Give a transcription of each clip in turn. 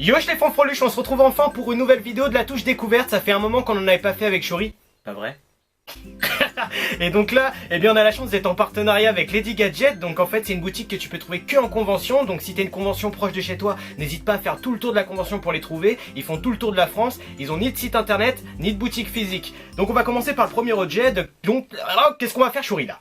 Yo les fanfreluches, on se retrouve enfin pour une nouvelle vidéo de la touche découverte. Ça fait un moment qu'on en avait pas fait avec Shuri. Pas vrai? Et donc là, eh bien on a la chance d'être en partenariat avec Lady Gadget. Donc en fait c'est une boutique que tu peux trouver que en convention. Donc si t'as une convention proche de chez toi, n'hésite pas à faire tout le tour de la convention pour les trouver. Ils font tout le tour de la France. Ils ont ni de site internet, ni de boutique physique. Donc on va commencer par le premier objet. Donc alors qu'est-ce qu'on va faire, Shuri, là?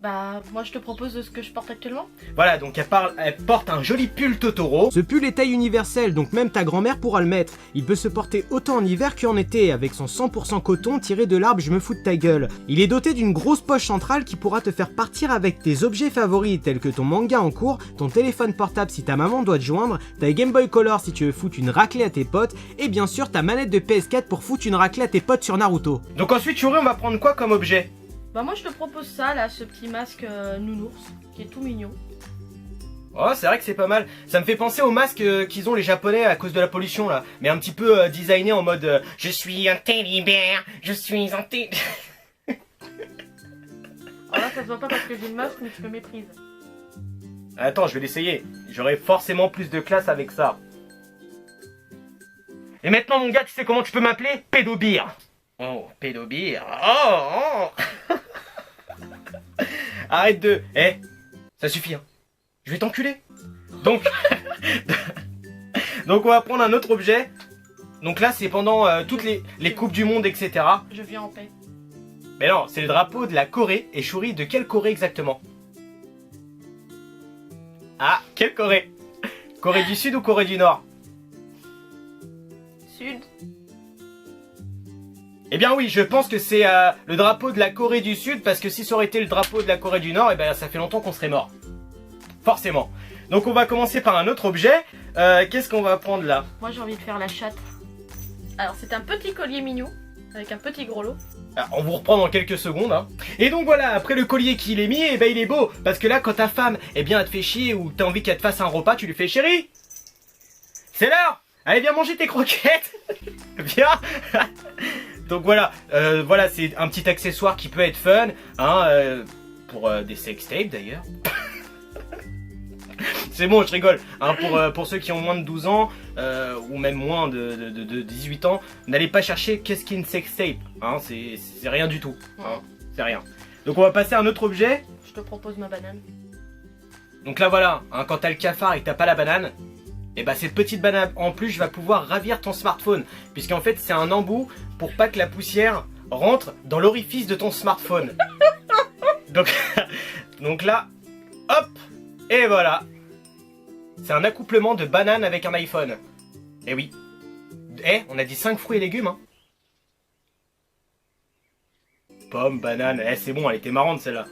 Bah, moi je te propose ce que je porte actuellement. Voilà, donc elle porte un joli pull Totoro. Ce pull est taille universelle, donc même ta grand-mère pourra le mettre. Il peut se porter autant en hiver qu'en été, avec son 100% coton tiré de l'arbre Je me fous de ta gueule. Il est doté d'une grosse poche centrale qui pourra te faire partir avec tes objets favoris, tels que ton manga en cours, ton téléphone portable si ta maman doit te joindre, ta Game Boy Color si tu veux foutre une raclée à tes potes, et bien sûr ta manette de PS4 pour foutre une raclée à tes potes sur Naruto. Donc ensuite, Shuri, on va prendre quoi comme objet? Bah moi je te propose ça là, ce petit masque nounours, qui est tout mignon. Oh, c'est vrai que c'est pas mal. Ça me fait penser aux masques qu'ils ont les japonais à cause de la pollution là. Mais un petit peu designé en mode je suis un télébert, je suis un té... Alors là ça se voit pas parce que j'ai le masque mais tu me méprises. Attends, je vais l'essayer. J'aurai forcément plus de classe avec ça. Et maintenant mon gars, tu sais comment tu peux m'appeler? Pédobire. Oh, pédobire. Oh. Arrête de... Eh, ça suffit, hein. Je vais t'enculer. Donc... Donc on va prendre un autre objet. Donc là c'est pendant toutes les coupes du monde, etc. Je viens en paix. Mais non, c'est le drapeau de la Corée. Et Shuri, de quelle Corée exactement? Ah, quelle Corée? Corée du Sud ou Corée du Nord? Sud. Eh bien oui, je pense que c'est le drapeau de la Corée du Sud, parce que si ça aurait été le drapeau de la Corée du Nord, eh ben ça fait longtemps qu'on serait mort. Forcément. Donc on va commencer par un autre objet. Qu'est-ce qu'on va prendre là? Moi j'ai envie de faire la chatte. Alors c'est un petit collier mignon, avec un petit gros lot. Alors, on vous reprend dans quelques secondes, hein. Et donc voilà, après le collier qu'il est mis, eh ben il est beau. Parce que là, quand ta femme, eh bien elle te fait chier ou t'as envie qu'elle te fasse un repas, tu lui fais chérie, c'est l'heure. Allez, viens manger tes croquettes. Viens. Donc voilà, voilà, c'est un petit accessoire qui peut être fun, hein, pour des sextapes d'ailleurs. C'est bon, je rigole, hein, pour ceux qui ont moins de 12 ans, ou même moins de 18 ans, n'allez pas chercher qu'est-ce qu'une sextape, hein, c'est rien du tout, hein, c'est rien. Donc on va passer à un autre objet. Je te propose ma banane. Donc là voilà, hein, quand t'as le cafard et que t'as pas la banane, et bah cette petite banane en plus va pouvoir ravir ton smartphone, puisqu'en fait c'est un embout pour pas que la poussière rentre dans l'orifice de ton smartphone. Donc là, hop, et voilà. C'est un accouplement de banane avec un iPhone. Eh oui. Eh, on a dit 5 fruits et légumes, hein. Pomme, banane, eh c'est bon, elle était marrante celle-là.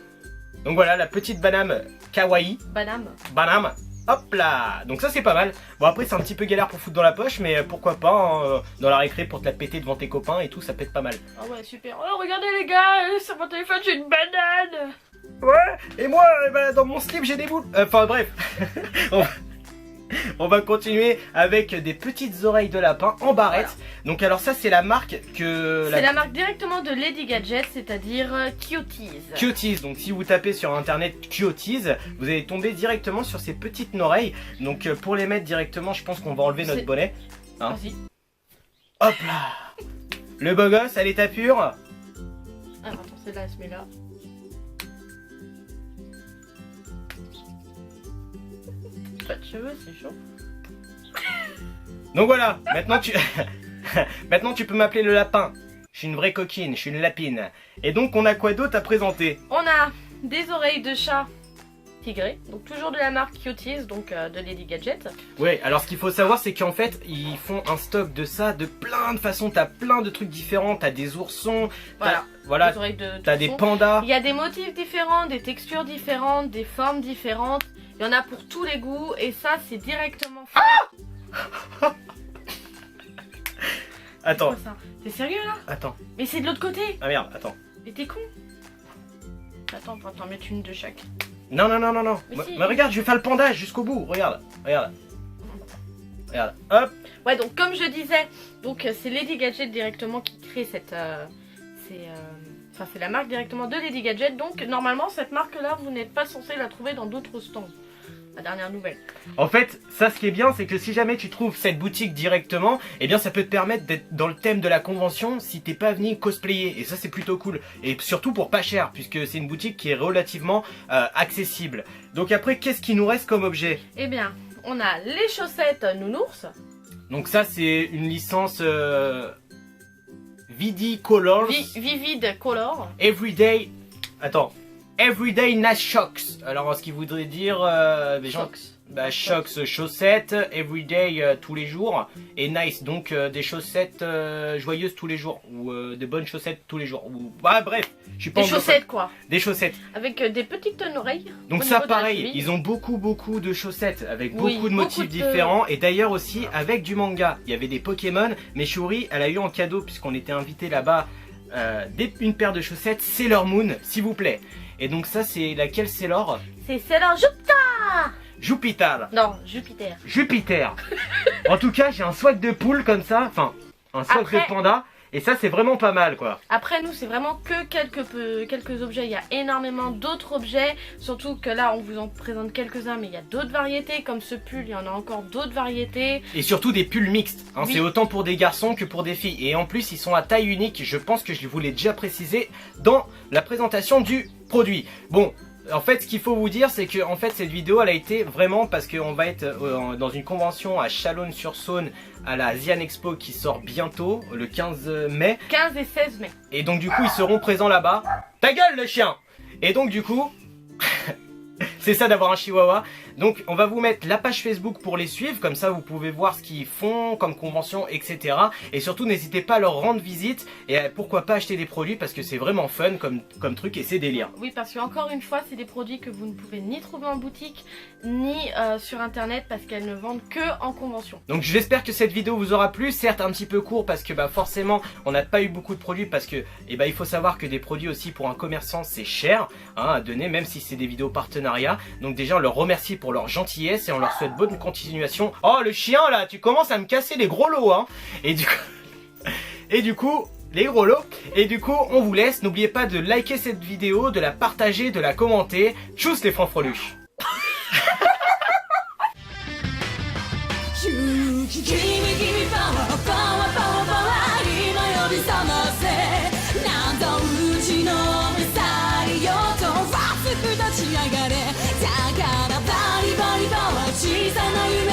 Donc voilà, la petite banane kawaii. Banane. Banane. Hop là. Donc ça c'est pas mal. Bon après c'est un petit peu galère pour foutre dans la poche, mais pourquoi pas, hein, dans la récré pour te la péter devant tes copains et tout, ça pète pas mal. Ah ouais, super. Oh regardez les gars, sur mon téléphone j'ai une banane. Ouais, et moi bah, dans mon slip j'ai des boules. Enfin bref. On va continuer avec des petites oreilles de lapin en barrette. Voilà. Donc alors ça c'est la marque que... C'est la marque directement de Lady Gadget, c'est-à-dire Cuties. Cuties, donc si vous tapez sur internet Cuties, vous allez tomber directement sur ces petites oreilles. Donc pour les mettre directement, je pense qu'on va enlever notre bonnet. Hein. Vas-y. Hop là. Le beau gosse à l'état pur. Alors attends, celle-là elle se met là. Pas de cheveux, c'est chaud. Donc voilà, maintenant tu... maintenant tu peux m'appeler le lapin. Je suis une vraie coquine, je suis une lapine. Et donc on a quoi d'autre à présenter? On a des oreilles de chat tigré, donc toujours de la marque Cuties, donc de Lady Gadget. Ouais, alors ce qu'il faut savoir c'est qu'en fait ils font un stock de ça de plein de façons. T'as plein de trucs différents, t'as des oursons, voilà, t'as des pandas. Il y a des motifs différents, des textures différentes, des formes différentes. Il y en a pour tous les goûts et ça c'est directement fait. Ah attends. T'es sérieux là? Attends. Mais c'est de l'autre côté. Ah merde, attends. Mais t'es con. Attends, on va t'en mettre une de chaque. Non, non, non, non, non. Mais, si. Mais regarde, je vais faire le panda jusqu'au bout. Regarde, regarde. Regarde, hop. Ouais, donc comme je disais, donc c'est Lady Gadget directement qui crée cette... c'est la marque directement de Lady Gadget. Donc normalement cette marque là vous n'êtes pas censé la trouver dans d'autres stands. la dernière nouvelle. En fait, ça ce qui est bien, c'est que si jamais tu trouves cette boutique directement, eh bien ça peut te permettre d'être dans le thème de la convention si t'es pas venu cosplayer. Et ça c'est plutôt cool. Et surtout pour pas cher, puisque c'est une boutique qui est relativement accessible. Donc après, qu'est-ce qui nous reste comme objet? Eh bien, on a les chaussettes nounours. Donc ça c'est une licence Vidi Colors. Vivid Color. Everyday... Attends. Everyday Nice Shocks. Alors ce qui voudrait dire... Shocks, chaussettes, everyday, tous les jours. Et nice, donc des chaussettes joyeuses tous les jours. Ou des bonnes chaussettes tous les jours. Ou... Bah bref, je suis pas Des chaussettes quoi. Des chaussettes. Avec des petites oreilles. Donc ça pareil, ils ont beaucoup de chaussettes. Avec beaucoup de motifs différents. Et d'ailleurs aussi avec du manga. Il y avait des Pokémon. Mais Shuri, elle a eu en cadeau, puisqu'on était invité là-bas, une paire de chaussettes Sailor Moon, s'il vous plaît. Et donc ça c'est laquelle Sailor? C'est Sailor Jupiter. Jupiter. Non, Jupiter. Jupiter. En tout cas, j'ai un swag de poule comme ça, enfin, un swag de panda, et ça c'est vraiment pas mal quoi. Après nous, c'est vraiment que quelques objets, il y a énormément d'autres objets, surtout que là on vous en présente quelques-uns, mais il y a d'autres variétés, comme ce pull, il y en a encore d'autres variétés. Et surtout des pulls mixtes, hein, oui. C'est autant pour des garçons que pour des filles, et en plus ils sont à taille unique, je pense que je vous l'ai déjà précisé dans la présentation du produit. Bon. En fait, ce qu'il faut vous dire, c'est que en fait, cette vidéo, elle a été vraiment parce qu'on va être dans une convention à Chalonnes-sur-Saône à la Asian Expo qui sort bientôt, le 15 mai. 15 et 16 mai. Et donc du coup, ils seront présents là-bas. Ta gueule, le chien! Et donc du coup... C'est ça d'avoir un chihuahua. Donc on va vous mettre la page Facebook pour les suivre, comme ça vous pouvez voir ce qu'ils font comme convention, etc. Et surtout n'hésitez pas à leur rendre visite et pourquoi pas acheter des produits parce que c'est vraiment fun comme truc et c'est délire. Oui, parce que encore une fois c'est des produits que vous ne pouvez ni trouver en boutique ni sur internet parce qu'elles ne vendent que en convention. Donc j'espère que cette vidéo vous aura plu, certes un petit peu court parce que forcément on n'a pas eu beaucoup de produits parce que il faut savoir que des produits aussi pour un commerçant c'est cher hein, à donner même si c'est des vidéos partenariats. Donc déjà on leur remercie pour leur gentillesse et on leur souhaite bonne continuation. Oh le chien là, tu commences à me casser les gros lots hein. Et du coup les gros lots. Et du coup on vous laisse. N'oubliez pas de liker cette vidéo, de la partager, de la commenter. Tchuss les francs-freluches.「だからバリバリとは小さな夢